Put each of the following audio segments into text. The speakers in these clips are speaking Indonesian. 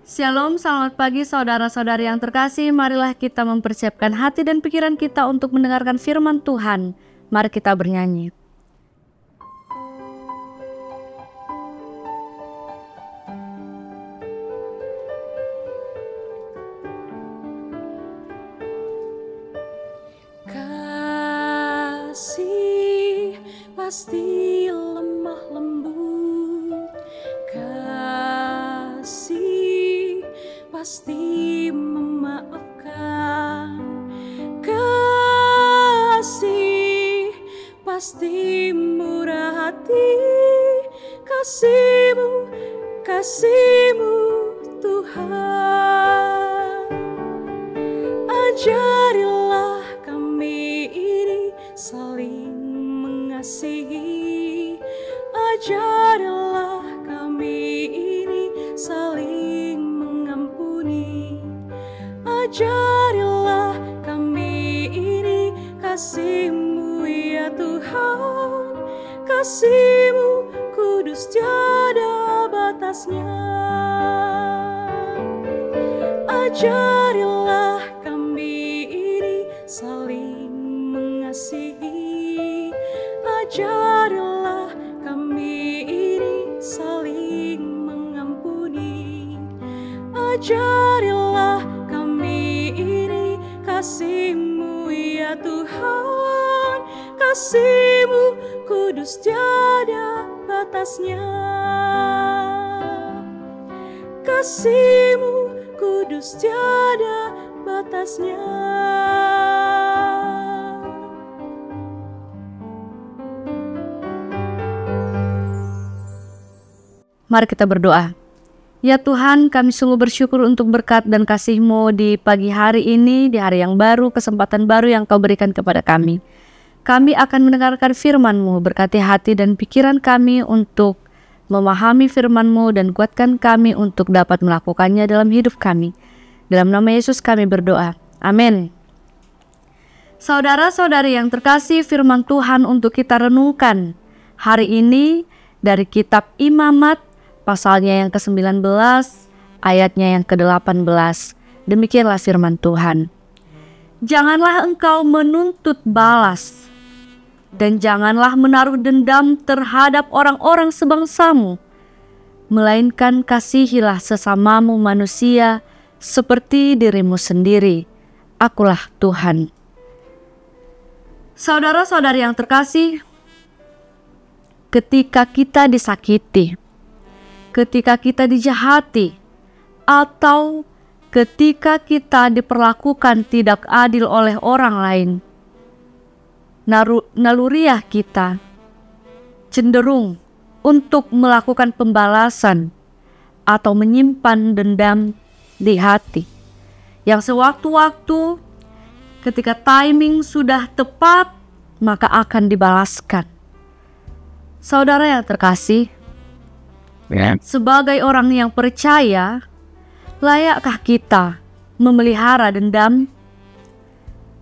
Shalom, selamat pagi saudara-saudari yang terkasih. Marilah kita mempersiapkan hati dan pikiran kita untuk mendengarkan firman Tuhan. Mari kita bernyanyi. Kasih pasti lemah lembut, kasih pasti memaafkan, kasih pasti murah hati, kasih-Mu Tuhan. Ajarilah kami ini saling mengasihi, ajarilah kami ini saling mengampuni, ajarilah kami ini kasih-Mu ya Tuhan, kasih-Mu kudus tiada batasnya. Ajarilah kami ini saling mengasihi, ajarilah kami ini saling mengampuni, ajarilah kami ini kasih-Mu ya Tuhan, kasih-Mu kudus tiada batasnya, kasih-Mu kudus tiada batasnya. Mari kita berdoa. Ya Tuhan, kami sungguh bersyukur untuk berkat dan kasih-Mu di pagi hari ini, di hari yang baru, kesempatan baru yang Kau berikan kepada kami. Kami akan mendengarkan firman-Mu, berkati hati dan pikiran kami untuk memahami firman-Mu dan kuatkan kami untuk dapat melakukannya dalam hidup kami. Dalam nama Yesus kami berdoa. Amin. Saudara-saudari yang terkasih, firman Tuhan untuk kita renungkan hari ini dari kitab Imamat, pasalnya yang ke-19, ayatnya yang ke-18. Demikianlah firman Tuhan. Janganlah engkau menuntut balas, dan janganlah menaruh dendam terhadap orang-orang sebangsamu, melainkan kasihilah sesamamu manusia seperti dirimu sendiri. Akulah Tuhan. Saudara-saudari yang terkasih, ketika kita disakiti, ketika kita dijahati, atau ketika kita diperlakukan tidak adil oleh orang lain, naluriah kita cenderung untuk melakukan pembalasan atau menyimpan dendam di hati, yang sewaktu-waktu ketika timing sudah tepat maka akan dibalaskan. Saudara yang terkasih, sebagai orang yang percaya, layakkah kita memelihara dendam?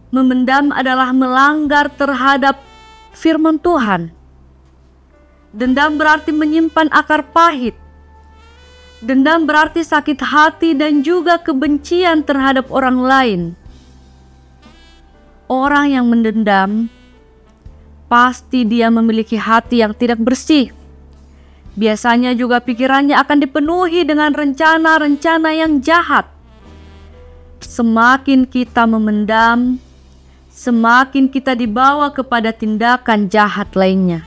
Memendam adalah melanggar terhadap firman Tuhan. Dendam berarti menyimpan akar pahit. Dendam berarti sakit hati dan juga kebencian terhadap orang lain. Orang yang mendendam, pasti dia memiliki hati yang tidak bersih. Biasanya juga pikirannya akan dipenuhi dengan rencana-rencana yang jahat. Semakin kita memendam, semakin kita dibawa kepada tindakan jahat lainnya.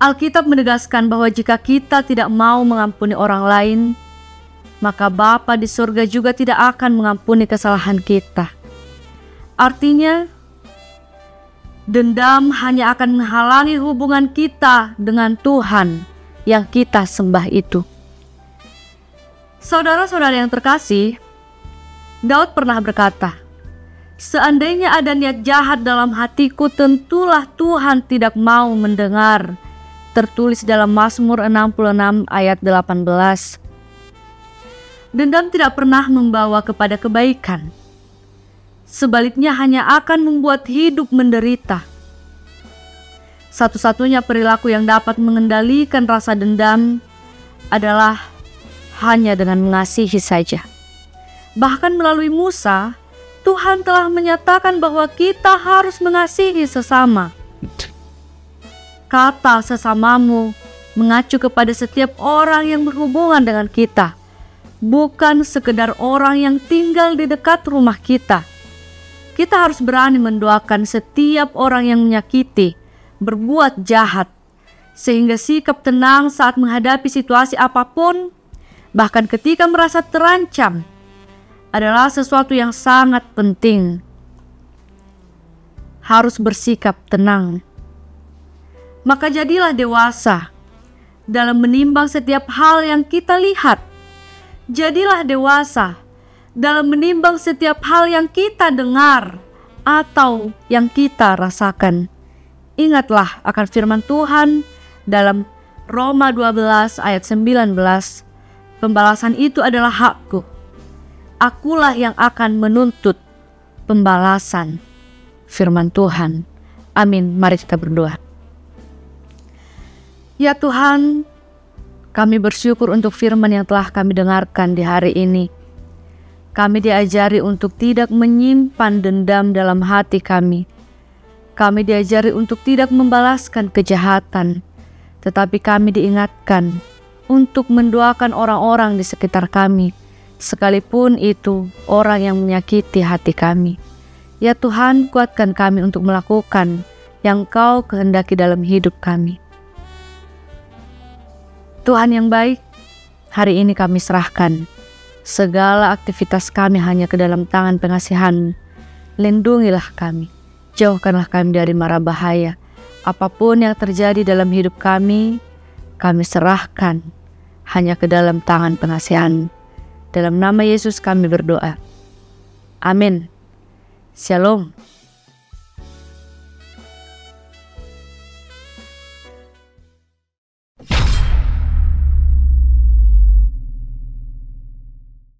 Alkitab menegaskan bahwa jika kita tidak mau mengampuni orang lain, maka Bapa di surga juga tidak akan mengampuni kesalahan kita. Artinya, dendam hanya akan menghalangi hubungan kita dengan Tuhan yang kita sembah itu. Saudara-saudara yang terkasih, Daud pernah berkata, "Seandainya ada niat jahat dalam hatiku, tentulah Tuhan tidak mau mendengar." Tertulis dalam Mazmur 66 ayat 18. Dendam tidak pernah membawa kepada kebaikan. Sebaliknya hanya akan membuat hidup menderita. Satu-satunya perilaku yang dapat mengendalikan rasa dendam adalah hanya dengan mengasihi saja. Bahkan melalui Musa, Tuhan telah menyatakan bahwa kita harus mengasihi sesama. Kata sesamamu mengacu kepada setiap orang yang berhubungan dengan kita, bukan sekedar orang yang tinggal di dekat rumah kita. Kita harus berani mendoakan setiap orang yang menyakiti, berbuat jahat, sehingga sikap tenang saat menghadapi situasi apapun, bahkan ketika merasa terancam, adalah sesuatu yang sangat penting. Harus bersikap tenang. Maka jadilah dewasa dalam menimbang setiap hal yang kita lihat. Jadilah dewasa dalam menimbang setiap hal yang kita dengar atau yang kita rasakan. Ingatlah akan firman Tuhan dalam Roma 12 ayat 19. Pembalasan itu adalah hakku. Akulah yang akan menuntut pembalasan. Firman Tuhan. Amin. Mari kita berdoa. Ya Tuhan, kami bersyukur untuk firman yang telah kami dengarkan di hari ini. Kami diajari untuk tidak menyimpan dendam dalam hati kami. Kami diajari untuk tidak membalaskan kejahatan, tetapi kami diingatkan untuk mendoakan orang-orang di sekitar kami, sekalipun itu orang yang menyakiti hati kami. Ya Tuhan, kuatkan kami untuk melakukan yang Kau kehendaki dalam hidup kami. Tuhan yang baik, hari ini kami serahkan segala aktivitas kami hanya ke dalam tangan pengasihan-Mu. Lindungilah kami, jauhkanlah kami dari mara bahaya. Apapun yang terjadi dalam hidup kami serahkan hanya ke dalam tangan pengasihan-Mu. Dalam nama Yesus kami berdoa. Amin. Shalom.